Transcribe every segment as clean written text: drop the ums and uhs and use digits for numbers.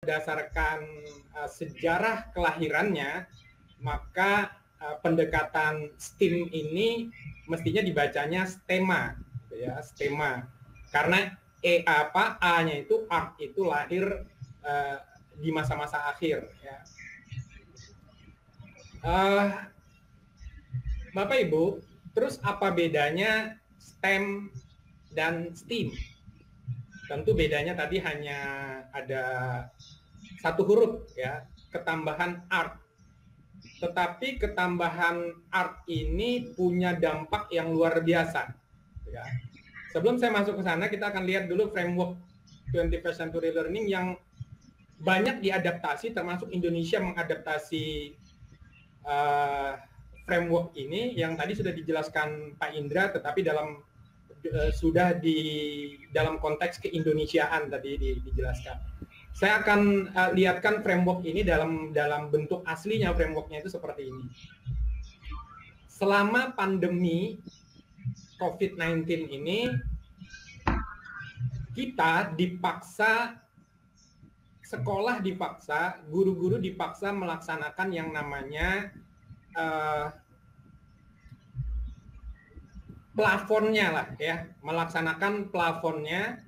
berdasarkan sejarah kelahirannya, maka pendekatan STEAM ini mestinya dibacanya STEMA, gitu ya, STEMA. Karena A-nya itu art itu lahir di masa-masa akhir, ya. Bapak Ibu, terus apa bedanya STEM dan STEAM? Tentu bedanya tadi hanya ada satu huruf, ya, ketambahan art. Tetapi ketambahan art ini punya dampak yang luar biasa, ya. Sebelum saya masuk ke sana, kita akan lihat dulu framework 21st Century Learning yang banyak diadaptasi, termasuk Indonesia mengadaptasi framework ini yang tadi sudah dijelaskan Pak Indra, tetapi sudah dalam konteks keindonesiaan tadi dijelaskan. Saya akan lihatkan framework ini dalam bentuk aslinya. Frameworknya itu seperti ini. Selama pandemi COVID-19 ini, kita dipaksa, sekolah dipaksa, guru-guru dipaksa melaksanakan yang namanya plafonnya lah, ya, melaksanakan plafonnya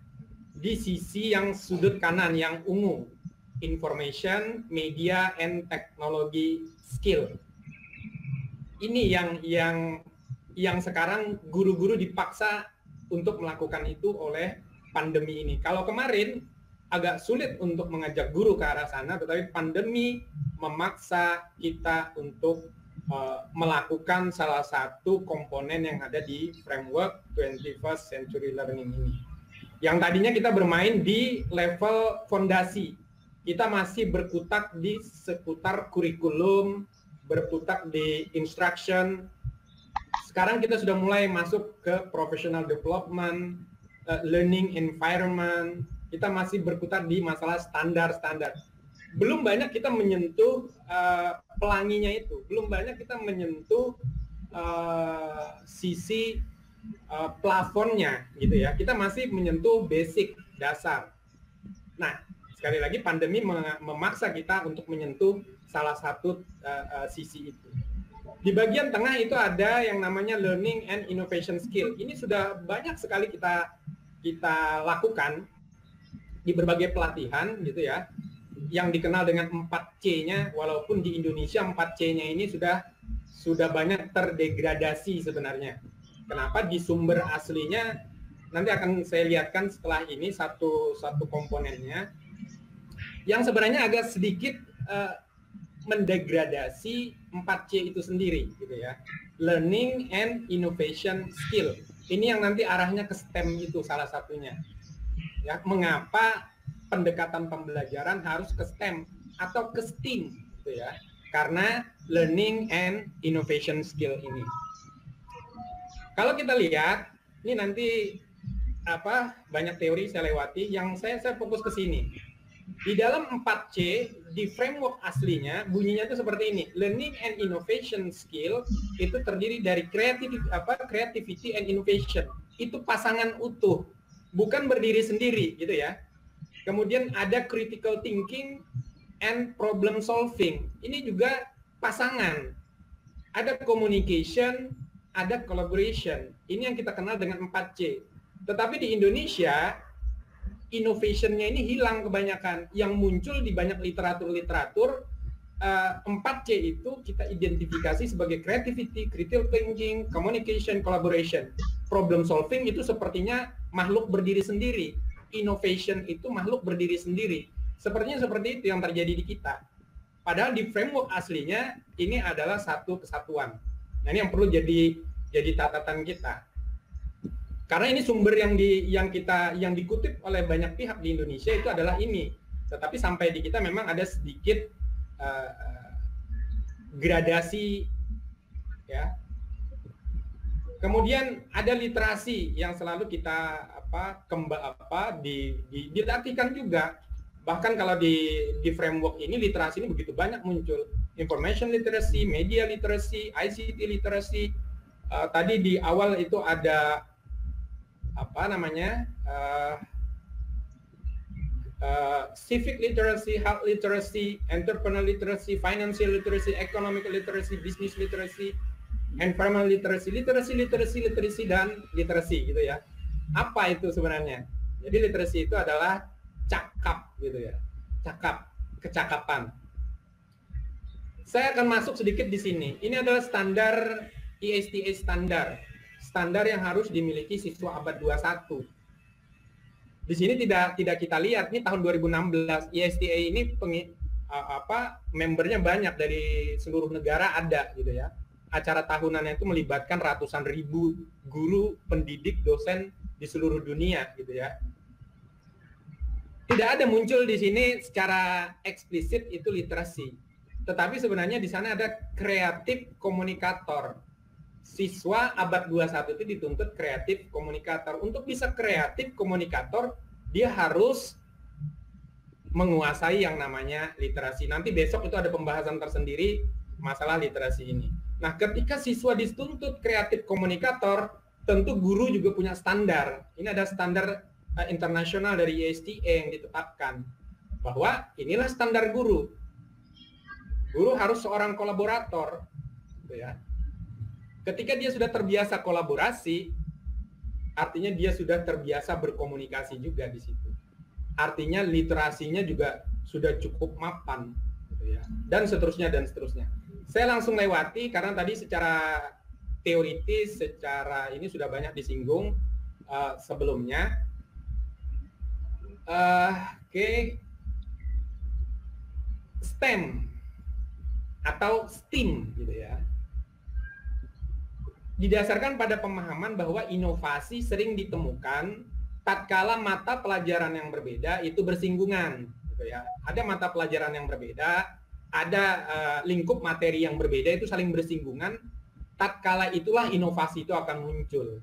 di sisi yang sudut kanan yang ungu, information, media, and technology skill. Ini yang sekarang guru-guru dipaksa untuk melakukan itu oleh pandemi ini. Kalau kemarin agak sulit untuk mengajak guru ke arah sana, tetapi pandemi memaksa kita untuk melakukan salah satu komponen yang ada di framework 21st Century Learning ini. Yang tadinya kita bermain di level fondasi, kita masih berkutat di seputar kurikulum, berkutat di instruction. Sekarang kita sudah mulai masuk ke professional development, learning environment. Kita masih berkutat di masalah standar-standar. Belum banyak kita menyentuh pelanginya itu. Belum banyak kita menyentuh sisi plafonnya, gitu ya. Kita masih menyentuh basic dasar. Nah, sekali lagi pandemi memaksa kita untuk menyentuh salah satu sisi itu. Di bagian tengah itu ada yang namanya learning and innovation skill. Ini sudah banyak sekali kita lakukan di berbagai pelatihan, gitu ya, yang dikenal dengan 4C-nya, walaupun di Indonesia 4C-nya ini sudah banyak terdegradasi sebenarnya. Kenapa? Di sumber aslinya nanti akan saya lihatkan setelah ini satu komponennya yang sebenarnya agak sedikit mendegradasi 4C itu sendiri, gitu ya. Learning and innovation skill. Ini yang nanti arahnya ke STEM itu salah satunya. Ya, mengapa pendekatan pembelajaran harus ke STEM atau ke STEAM, gitu ya? Karena learning and innovation skill ini. Kalau kita lihat, ini nanti banyak teori saya lewati, yang saya fokus ke sini. Di dalam 4C, di framework aslinya, bunyinya itu seperti ini. Learning and innovation skill itu terdiri dari creativity and innovation. Itu pasangan utuh, bukan berdiri sendiri, gitu ya. Kemudian ada critical thinking and problem solving. Ini juga pasangan. Ada communication, ada collaboration. Ini yang kita kenal dengan 4C. Tetapi di Indonesia, innovation-nya ini hilang kebanyakan. Yang muncul di banyak literatur 4C itu kita identifikasi sebagai creativity, critical thinking, communication, collaboration. Problem solving itu sepertinya makhluk berdiri sendiri. Innovation itu makhluk berdiri sendiri. Sepertinya seperti itu yang terjadi di kita. Padahal di framework aslinya ini adalah satu kesatuan. Nah, ini yang perlu jadi catatan kita. Karena ini sumber yang dikutip oleh banyak pihak di Indonesia itu adalah ini. Tetapi sampai di kita memang ada sedikit gradasi, ya. Kemudian ada literasi yang selalu kita dilatihkan juga. Bahkan kalau di framework ini literasi ini begitu banyak muncul. Information literacy, media literacy, ICT literacy. Tadi di awal itu ada civic literacy, health literacy, entrepreneurial literacy, financial literacy, economic literacy, business literacy, environmental literacy, literasi, dan literasi gitu ya. Apa itu sebenarnya? Jadi literasi itu adalah cakap gitu ya. Cakap, kecakapan. Saya akan masuk sedikit di sini. Ini adalah standar ISTA standar yang harus dimiliki siswa abad 21. Di sini tidak kita lihat, ini tahun 2016, ISTA ini membernya banyak dari seluruh negara ada gitu ya. Acara tahunannya itu melibatkan ratusan ribu guru, pendidik, dosen di seluruh dunia gitu ya. Tidak ada muncul di sini secara eksplisit itu literasi. Tetapi sebenarnya di sana ada kreatif komunikator. Siswa abad 21 itu dituntut kreatif komunikator. Untuk bisa kreatif komunikator, dia harus menguasai yang namanya literasi. Nanti besok itu ada pembahasan tersendiri masalah literasi ini. Nah, ketika siswa dituntut kreatif komunikator, tentu guru juga punya standar. Ini ada standar internasional dari ISTA yang ditetapkan. Bahwa inilah standar guru. Guru harus seorang kolaborator. Gitu ya. Ketika dia sudah terbiasa kolaborasi, artinya dia sudah terbiasa berkomunikasi juga di situ. Artinya literasinya juga sudah cukup mapan, gitu ya. Dan seterusnya dan seterusnya. Saya langsung lewati karena tadi secara teoritis, secara ini sudah banyak disinggung sebelumnya. Oke. STEM atau STEAM, gitu ya. Didasarkan pada pemahaman bahwa inovasi sering ditemukan tatkala mata pelajaran yang berbeda itu bersinggungan, gitu ya. Ada mata pelajaran yang berbeda, ada lingkup materi yang berbeda itu saling bersinggungan. Tatkala itulah inovasi itu akan muncul.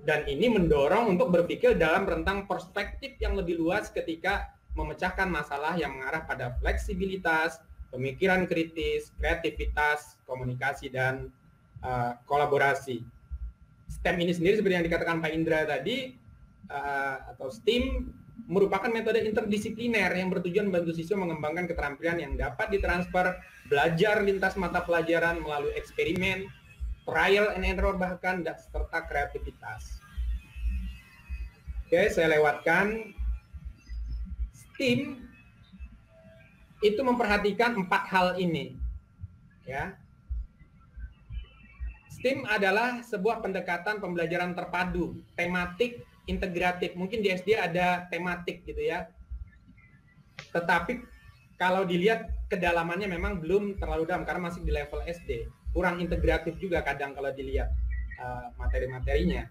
Dan ini mendorong untuk berpikir dalam rentang perspektif yang lebih luas ketika memecahkan masalah yang mengarah pada fleksibilitas, pemikiran kritis, kreativitas, komunikasi, dan kolaborasi. STEM ini sendiri seperti yang dikatakan Pak Indra tadi, atau STEAM merupakan metode interdisipliner yang bertujuan membantu siswa mengembangkan keterampilan yang dapat ditransfer, belajar lintas mata pelajaran melalui eksperimen, trial and error bahkan, serta kreativitas. Oke, saya lewatkan. STEAM itu memperhatikan 4 hal ini, ya. STEAM adalah sebuah pendekatan pembelajaran terpadu, tematik, integratif. Mungkin di SD ada tematik gitu ya. Tetapi kalau dilihat kedalamannya memang belum terlalu dalam karena masih di level SD. Kurang integratif juga kadang kalau dilihat materi-materinya.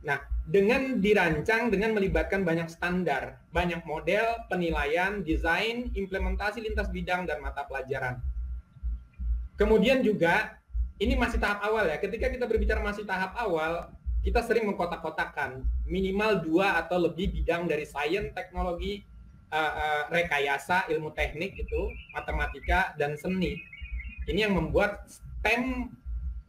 Nah, dengan dirancang, dengan melibatkan banyak standar, banyak model, penilaian, desain, implementasi lintas bidang dan mata pelajaran. Kemudian juga ini masih tahap awal ya. Ketika kita berbicara masih tahap awal, kita sering mengkotak-kotakan minimal 2 atau lebih bidang dari sains, teknologi, rekayasa, ilmu teknik itu, matematika, dan seni. Ini yang membuat STEM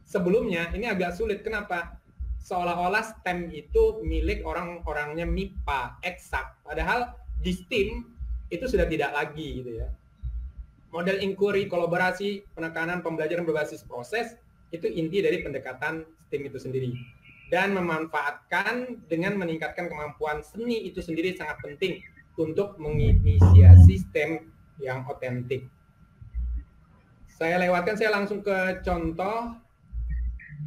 sebelumnya ini agak sulit. Kenapa? Seolah-olah STEM itu milik orang-orangnya MIPA, eksak. Padahal di STEAM itu sudah tidak lagi gitu ya. Model inquiry, kolaborasi, penekanan pembelajaran berbasis proses, itu inti dari pendekatan STEAM itu sendiri. Dan memanfaatkan dengan meningkatkan kemampuan seni itu sendiri sangat penting untuk menginisiasi STEM yang otentik. Saya lewatkan, saya langsung ke contoh.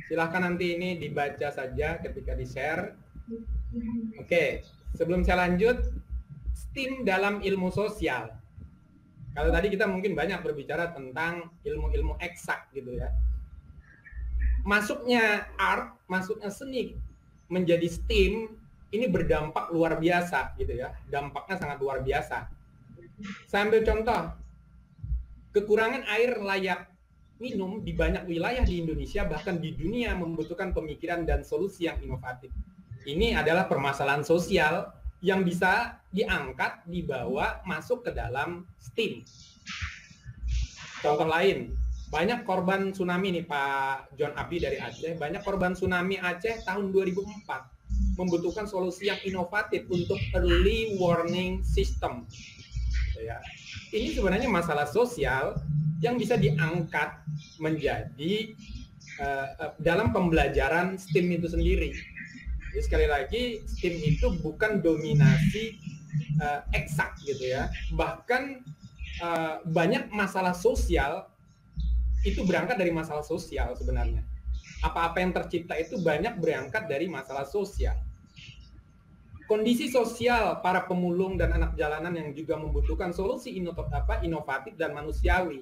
Silahkan nanti ini dibaca saja ketika di-share. Oke, sebelum saya lanjut, STEAM dalam ilmu sosial. Kalau tadi kita mungkin banyak berbicara tentang ilmu-ilmu eksak gitu ya. Masuknya art, masuknya seni menjadi STEAM ini berdampak luar biasa gitu ya. Dampaknya sangat luar biasa. Saya ambil contoh. Kekurangan air layak minum di banyak wilayah di Indonesia bahkan di dunia membutuhkan pemikiran dan solusi yang inovatif. Ini adalah permasalahan sosial yang bisa diangkat, dibawa, masuk ke dalam STEAM. Contoh lain, banyak korban tsunami nih Pak John Abi dari Aceh, banyak korban tsunami Aceh tahun 2004. membutuhkan solusi yang inovatif untuk early warning system. Ya. Ini sebenarnya masalah sosial yang bisa diangkat menjadi dalam pembelajaran STEM itu sendiri. Jadi sekali lagi STEM itu bukan dominasi eksak gitu ya. Bahkan banyak masalah sosial itu berangkat dari masalah sosial sebenarnya. Apa-apa yang tercipta itu banyak berangkat dari masalah sosial. Kondisi sosial para pemulung dan anak jalanan yang juga membutuhkan solusi inovatif dan manusiawi.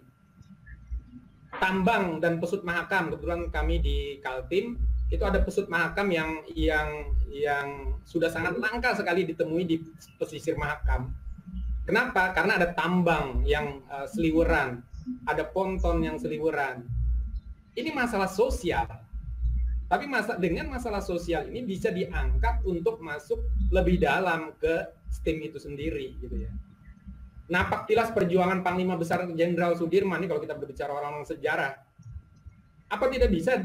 Tambang dan pesut mahakam, kebetulan kami di Kaltim itu ada pesut mahakam yang sudah sangat langka sekali ditemui di pesisir mahakam. Kenapa? Karena ada tambang yang seliweran, ada ponton yang seliweran. Ini masalah sosial. Tapi dengan masalah sosial ini bisa diangkat untuk masuk lebih dalam ke STEM itu sendiri, gitu ya. Napak tilas perjuangan Panglima Besar Jenderal Sudirman ini kalau kita berbicara orang-orang sejarah, apa tidak bisa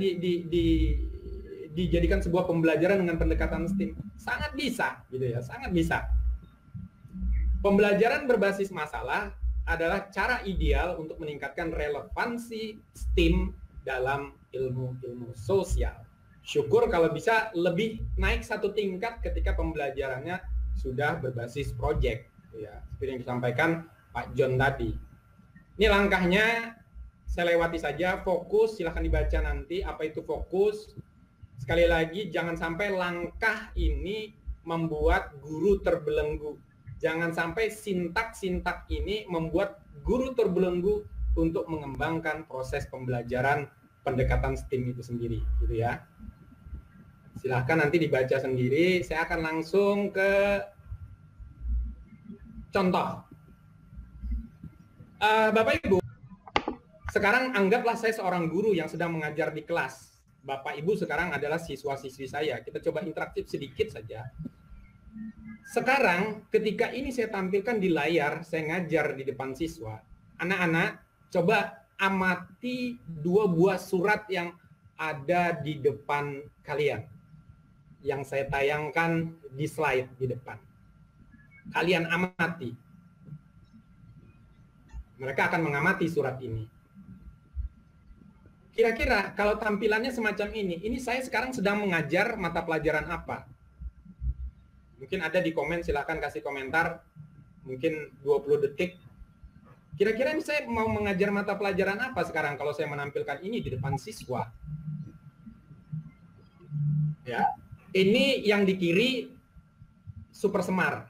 dijadikan sebuah pembelajaran dengan pendekatan STEM? Sangat bisa, gitu ya, sangat bisa. Pembelajaran berbasis masalah adalah cara ideal untuk meningkatkan relevansi STEM dalam ilmu-ilmu sosial. Syukur kalau bisa lebih naik satu tingkat ketika pembelajarannya sudah berbasis project, ya, seperti yang disampaikan Pak John tadi. Ini langkahnya saya lewati saja. Fokus, silahkan dibaca nanti apa itu fokus. Sekali lagi, jangan sampai langkah ini membuat guru terbelenggu. Jangan sampai sintak-sintak ini membuat guru terbelenggu untuk mengembangkan proses pembelajaran pendekatan STEM itu sendiri, gitu ya. Silahkan nanti dibaca sendiri. Saya akan langsung ke contoh. Bapak Ibu, sekarang anggaplah saya seorang guru yang sedang mengajar di kelas. Bapak Ibu sekarang adalah siswa-siswi saya. Kita coba interaktif sedikit saja. Sekarang ketika ini saya tampilkan di layar, saya ngajar di depan siswa. Anak-anak, coba amati 2 buah surat yang ada di depan kalian. Yang saya tayangkan di slide di depan. Kalian amati. Mereka akan mengamati surat ini. Kira-kira kalau tampilannya semacam ini saya sekarang sedang mengajar mata pelajaran apa? Mungkin ada di komen, silahkan kasih komentar. Mungkin 20 detik. Kira-kira ini saya mau mengajar mata pelajaran apa sekarang kalau saya menampilkan ini di depan siswa? Ya. Ini yang di kiri super semar.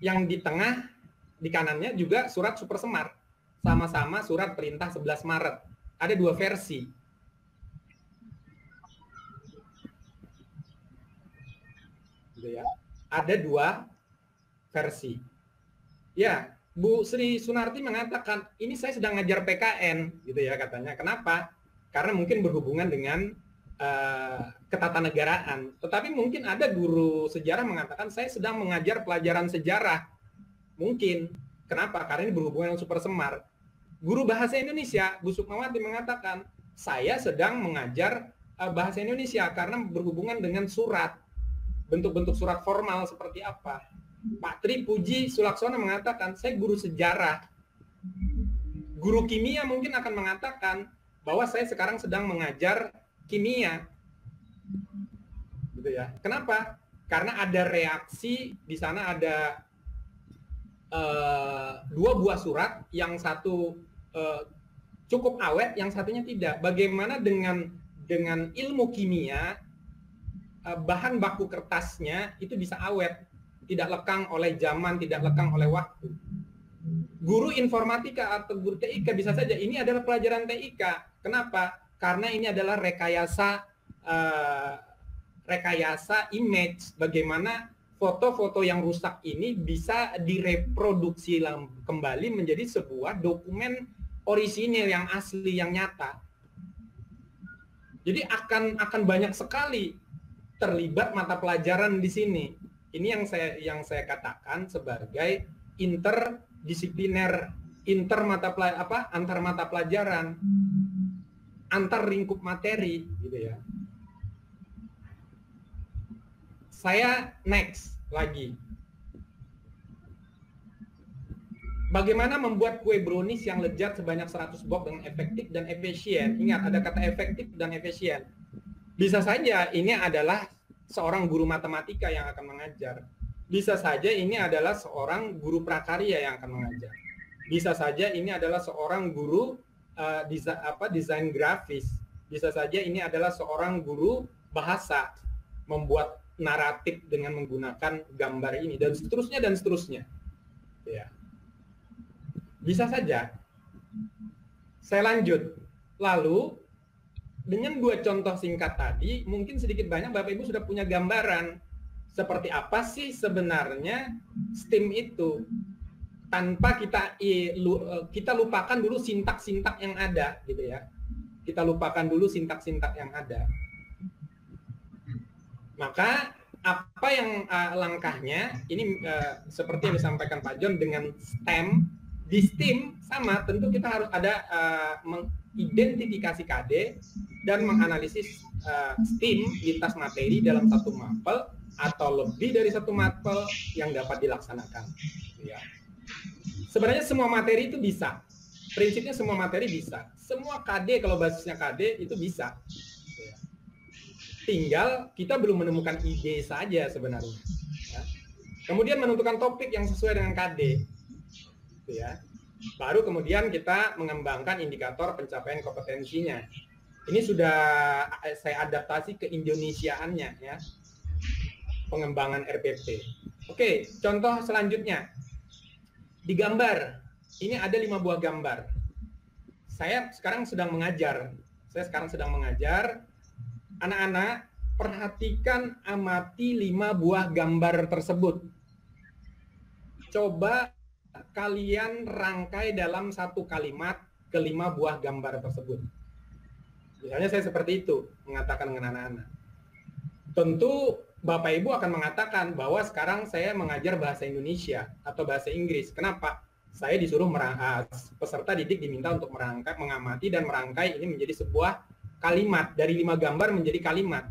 Yang di tengah, di kanannya juga surat super semar. Sama-sama surat perintah 11 Maret. Ada 2 versi. Gitu ya. Ada 2 versi. Ya, Bu Sri Sunarti mengatakan, ini saya sedang ngajar PKN, gitu ya katanya. Kenapa? Karena mungkin berhubungan dengan ketatanegaraan. Tetapi mungkin ada guru sejarah mengatakan saya sedang mengajar pelajaran sejarah. Mungkin. Kenapa? Karena ini berhubungan dengan super semar. Guru bahasa Indonesia, Bu Sukmawati mengatakan saya sedang mengajar bahasa Indonesia karena berhubungan dengan surat. Bentuk-bentuk surat formal seperti apa. Pak Tri Puji Sulaksono mengatakan saya guru sejarah. Guru kimia mungkin akan mengatakan bahwa saya sekarang sedang mengajar kimia, gitu ya. Kenapa? Karena ada reaksi di sana, ada 2 buah surat, yang satu cukup awet, yang satunya tidak. Bagaimana dengan ilmu kimia, bahan baku kertasnya itu bisa awet, tidak lekang oleh zaman, tidak lekang oleh waktu. Guru informatika atau guru TIK bisa saja ini adalah pelajaran TIK. Kenapa? Karena ini adalah rekayasa image, bagaimana foto-foto yang rusak ini bisa direproduksi kembali menjadi sebuah dokumen orisinil yang asli, yang nyata. Jadi akan banyak sekali terlibat mata pelajaran di sini. Ini yang saya katakan sebagai interdisipliner, antar mata pelajaran, antar lingkup materi, gitu ya. Saya next lagi. Bagaimana membuat kue brownies yang lezat sebanyak 100 box dengan efektif dan efisien? Ingat, ada kata efektif dan efisien. Bisa saja ini adalah seorang guru matematika yang akan mengajar. Bisa saja ini adalah seorang guru prakarya yang akan mengajar. Bisa saja ini adalah seorang guru desain grafis. Bisa saja ini adalah seorang guru bahasa, membuat naratif dengan menggunakan gambar ini, dan seterusnya dan seterusnya. Ya. Bisa saja. Saya lanjut. Lalu, dengan 2 contoh singkat tadi, mungkin sedikit banyak Bapak Ibu sudah punya gambaran seperti apa sih sebenarnya STEAM itu, tanpa kita lupakan dulu sintak-sintak yang ada, gitu ya. Kita lupakan dulu sintak-sintak yang ada. Maka apa yang langkahnya ini seperti yang disampaikan Pak John dengan STEM. Di STEAM sama, tentu kita harus ada mengidentifikasi KD dan menganalisis STEAM lintas materi dalam satu mapel atau lebih dari satu mapel yang dapat dilaksanakan. Ya. Sebenarnya semua materi itu bisa. Prinsipnya semua materi bisa. Semua KD, kalau basisnya KD itu bisa. Ya. Tinggal kita belum menemukan ide saja sebenarnya. Ya. Kemudian menentukan topik yang sesuai dengan KD. Ya. Baru kemudian kita mengembangkan indikator pencapaian kompetensinya. Ini sudah saya adaptasi ke Indonesiaannya, ya, pengembangan RPP. Oke, contoh selanjutnya di gambar ini ada 5 buah gambar. Saya sekarang sedang mengajar. Anak-anak, perhatikan, amati 5 buah gambar tersebut. Coba kalian rangkai dalam satu kalimat ke-5 buah gambar tersebut. Misalnya saya seperti itu, mengatakan dengan anak-anak. Tentu Bapak Ibu akan mengatakan bahwa sekarang saya mengajar bahasa Indonesia atau bahasa Inggris. Kenapa? Saya disuruh peserta didik diminta untuk merangkai, mengamati dan merangkai ini menjadi sebuah kalimat. Dari 5 gambar menjadi kalimat.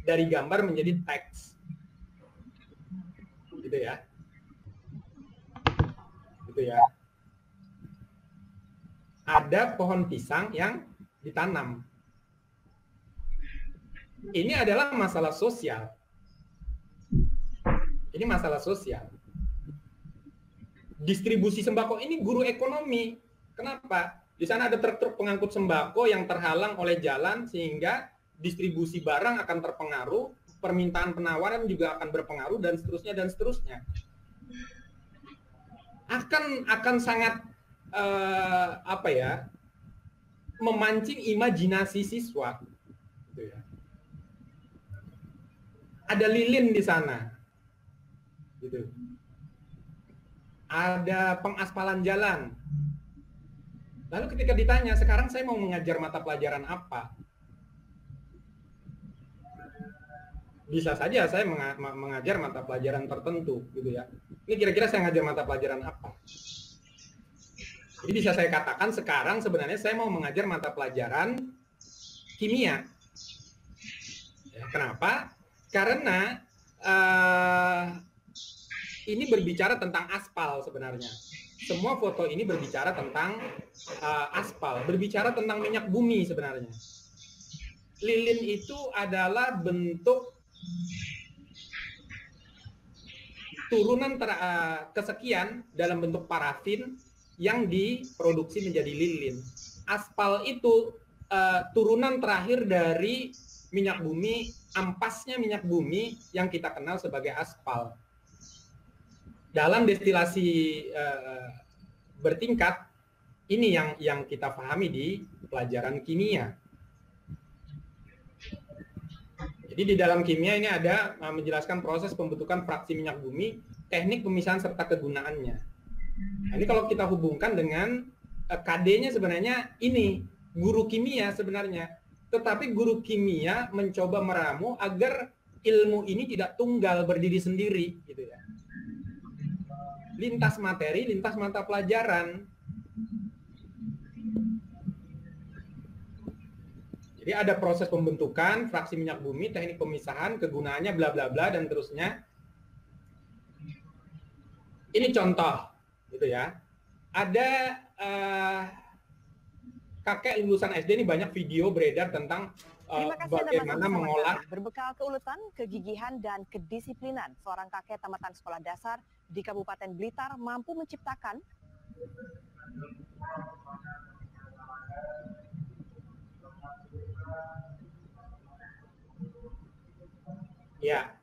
Dari gambar menjadi teks. Gitu ya. Ya. Ada pohon pisang yang ditanam. Ini adalah masalah sosial. Ini masalah sosial. Distribusi sembako ini guru ekonomi. Kenapa? Di sana ada truk-truk pengangkut sembako yang terhalang oleh jalan sehingga distribusi barang akan terpengaruh, permintaan penawaran juga akan berpengaruh, dan seterusnya dan seterusnya. Akan sangat memancing imajinasi siswa, gitu ya. Ada lilin di sana, gitu. Ada pengaspalan jalan. Lalu ketika ditanya, sekarang saya mau mengajar mata pelajaran apa? Bisa saja saya mengajar mata pelajaran tertentu, gitu ya. Ini kira-kira saya ngajar mata pelajaran apa? Jadi bisa saya katakan sekarang sebenarnya saya mau mengajar mata pelajaran kimia. Ya, kenapa? Karena ini berbicara tentang aspal sebenarnya. Semua foto ini berbicara tentang aspal, berbicara tentang minyak bumi sebenarnya. Lilin itu adalah bentuk turunan kesekian dalam bentuk parafin yang diproduksi menjadi lilin. Aspal itu turunan terakhir dari minyak bumi, ampasnya minyak bumi yang kita kenal sebagai aspal. Dalam destilasi bertingkat, ini yang kita pahami di pelajaran kimia. Jadi di dalam kimia ini ada menjelaskan proses pembentukan fraksi minyak bumi, teknik pemisahan serta kegunaannya. Nah, ini kalau kita hubungkan dengan KD-nya sebenarnya ini guru kimia sebenarnya. Tetapi guru kimia mencoba meramu agar ilmu ini tidak tunggal berdiri sendiri, gitu ya. Lintas materi, lintas mata pelajaran. Jadi ada proses pembentukan fraksi minyak bumi, teknik pemisahan, kegunaannya, bla bla bla dan terusnya. Ini contoh, gitu ya. Ada kakek lulusan SD ini banyak video beredar tentang bagaimana mengolah. Berbekal keuletan, kegigihan, dan kedisiplinan, seorang kakek tamatan sekolah dasar di Kabupaten Blitar mampu menciptakan ya.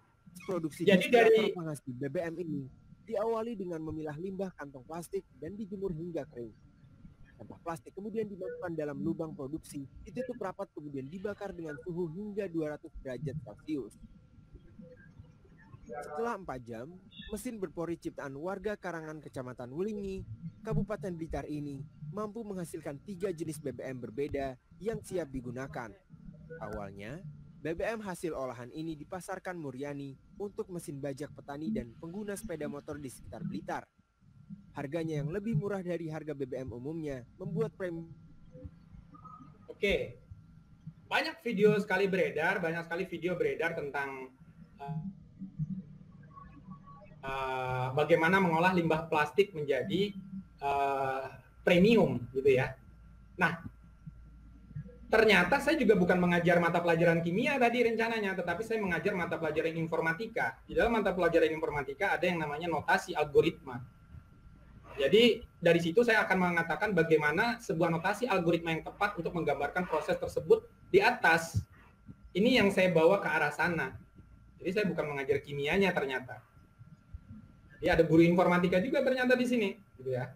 Produksi jadi dari penghasil BBM ini diawali dengan memilah limbah kantong plastik dan dijemur hingga kering. Sampah plastik kemudian dimasukkan dalam lubang produksi, ditutup rapat kemudian dibakar dengan suhu hingga 200 derajat Celcius. Setelah 4 jam, mesin berpori ciptaan warga Karangan Kecamatan Wulingi, Kabupaten Blitar ini mampu menghasilkan 3 jenis BBM berbeda yang siap digunakan. Awalnya, BBM hasil olahan ini dipasarkan Muryani untuk mesin bajak petani dan pengguna sepeda motor di sekitar Blitar. Harganya yang lebih murah dari harga BBM umumnya membuat premium. Oke, banyak video sekali beredar, tentang bagaimana mengolah limbah plastik menjadi premium, gitu ya. Nah, ternyata saya juga bukan mengajar mata pelajaran kimia tadi rencananya, tetapi saya mengajar mata pelajaran informatika. Di dalam mata pelajaran informatika ada yang namanya notasi algoritma. Jadi dari situ saya akan mengatakan bagaimana sebuah notasi algoritma yang tepat untuk menggambarkan proses tersebut di atas. Ini yang saya bawa ke arah sana. Jadi saya bukan mengajar kimianya ternyata. Jadi ada guru informatika juga ternyata di sini, gitu ya.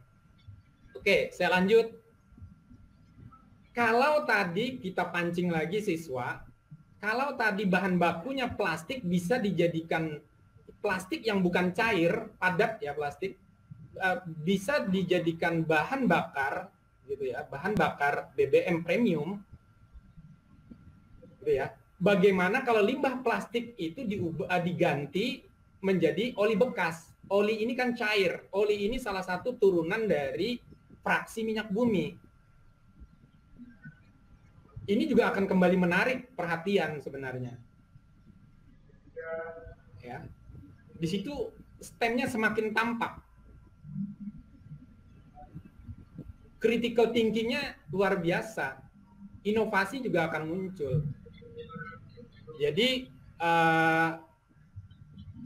Oke, saya lanjut. Kalau tadi kita pancing lagi siswa, kalau tadi bahan bakunya plastik bisa dijadikan plastik yang bukan cair, padat ya plastik, bisa dijadikan bahan bakar, gitu ya, bahan bakar BBM premium, gitu ya. Bagaimana kalau limbah plastik itu diganti menjadi oli bekas? Oli ini kan cair, oli ini salah satu turunan dari fraksi minyak bumi. Ini juga akan kembali menarik perhatian sebenarnya. Ya, di situ stemnya semakin tampak. Critical thinking-nya luar biasa. Inovasi juga akan muncul. Jadi,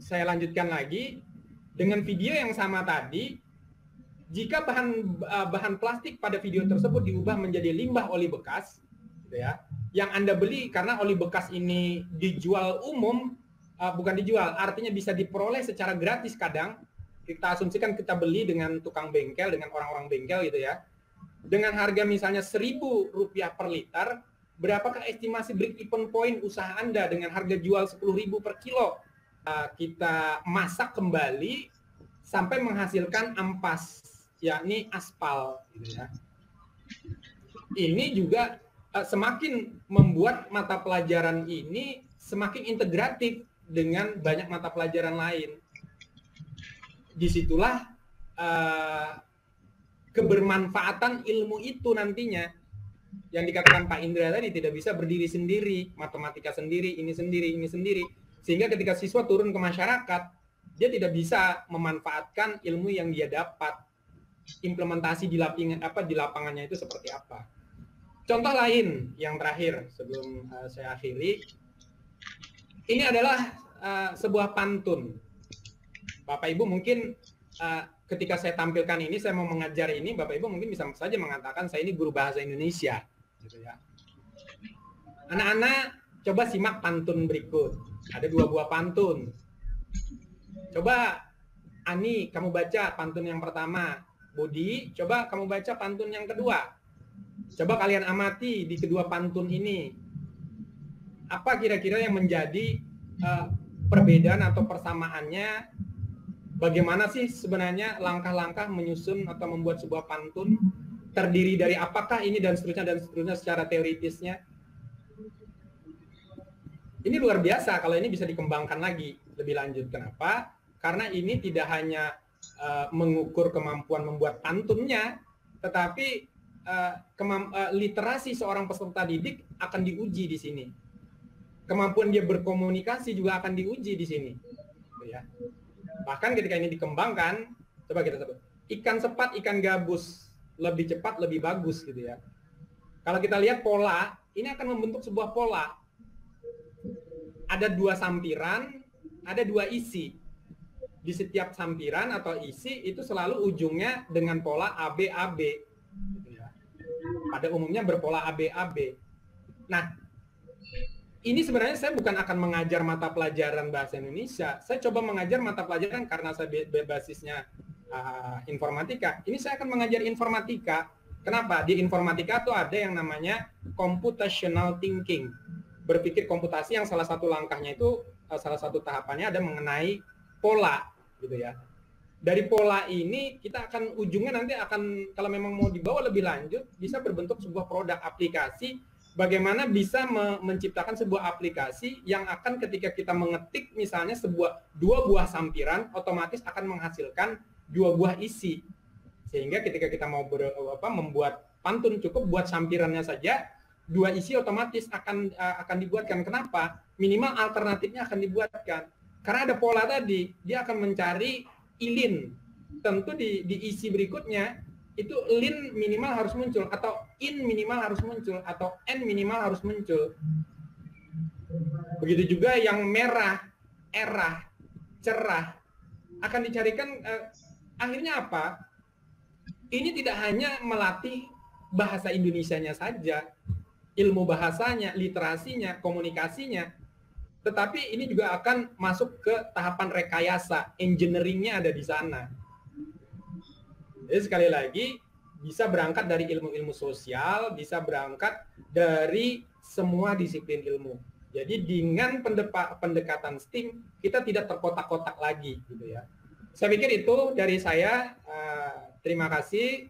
saya lanjutkan lagi. Dengan video yang sama tadi, jika bahan plastik pada video tersebut diubah menjadi limbah oli bekas, gitu ya, yang Anda beli karena oli bekas ini dijual umum, bukan dijual, artinya bisa diperoleh secara gratis kadang. Kita asumsikan kita beli dengan tukang bengkel, dengan orang-orang bengkel gitu ya. Dengan harga misalnya Rp1.000 per liter, berapakah estimasi break-even point usaha Anda dengan harga jual Rp10.000 per kilo? Kita masak kembali sampai menghasilkan ampas, yakni aspal, gitu ya. Ini juga semakin membuat mata pelajaran ini semakin integratif dengan banyak mata pelajaran lain. Disitulah kebermanfaatan ilmu itu nantinya yang dikatakan Pak Indra tadi, tidak bisa berdiri sendiri, matematika sendiri, ini sendiri, sehingga ketika siswa turun ke masyarakat, dia tidak bisa memanfaatkan ilmu yang dia dapat. Implementasi di lapangannya itu seperti apa. Contoh lain yang terakhir sebelum saya akhiri, ini adalah sebuah pantun. Bapak Ibu mungkin ketika saya tampilkan ini, saya mau mengajar ini, Bapak Ibu mungkin bisa saja mengatakan saya ini guru bahasa Indonesia, gitu ya. Anak-anak, coba simak pantun berikut. Ada 2 buah pantun. Coba Ani, kamu baca pantun yang pertama. Budi, coba kamu baca pantun yang kedua. Coba kalian amati di kedua pantun ini. Apa kira-kira yang menjadi perbedaan atau persamaannya? Bagaimana sih sebenarnya langkah-langkah menyusun atau membuat sebuah pantun? Terdiri dari apakah ini dan seterusnya secara teoritisnya? Ini luar biasa kalau ini bisa dikembangkan lagi lebih lanjut. Kenapa? Karena ini tidak hanya mengukur kemampuan membuat pantunnya, tetapi literasi seorang peserta didik akan diuji di sini. Kemampuan dia berkomunikasi juga akan diuji di sini. Gitu ya. Bahkan ketika ini dikembangkan, coba kita sebut, ikan sepat, ikan gabus, lebih cepat, lebih bagus gitu ya. Kalau kita lihat pola, ini akan membentuk sebuah pola. Ada 2 sampiran, ada 2 isi. Di setiap sampiran atau isi itu selalu ujungnya dengan pola AB-AB. Gitu ya. Pada umumnya berpola AB-AB. Nah, ini sebenarnya saya bukan akan mengajar mata pelajaran bahasa Indonesia. Saya coba mengajar mata pelajaran karena saya basisnya informatika. Ini saya akan mengajar informatika. Kenapa? Di informatika itu ada yang namanya computational thinking. Berpikir komputasi yang salah satu langkahnya itu, salah satu tahapannya ada mengenai pola, gitu ya. Dari pola ini kita akan ujungnya nanti akan, kalau memang mau dibawa lebih lanjut, bisa berbentuk sebuah produk aplikasi. Bagaimana bisa menciptakan sebuah aplikasi yang akan ketika kita mengetik misalnya 2 buah sampiran, otomatis akan menghasilkan 2 buah isi. Sehingga ketika kita mau membuat pantun, cukup buat sampirannya saja, 2 isi otomatis akan dibuatkan. Kenapa? Minimal alternatifnya akan dibuatkan. Karena ada pola tadi, dia akan mencari ilin. Tentu di isi berikutnya itu lin minimal harus muncul, atau in minimal harus muncul, atau n minimal harus muncul. Begitu juga yang merah, erah, cerah akan dicarikan. Akhirnya apa? Ini tidak hanya melatih bahasa Indonesianya saja, ilmu bahasanya, literasinya, komunikasinya, tetapi ini juga akan masuk ke tahapan rekayasa, engineering-nya ada di sana. Jadi sekali lagi, bisa berangkat dari ilmu-ilmu sosial, bisa berangkat dari semua disiplin ilmu. Jadi dengan pendekatan STEAM, kita tidak terkotak-kotak lagi, gitu ya. Saya pikir itu dari saya. Terima kasih.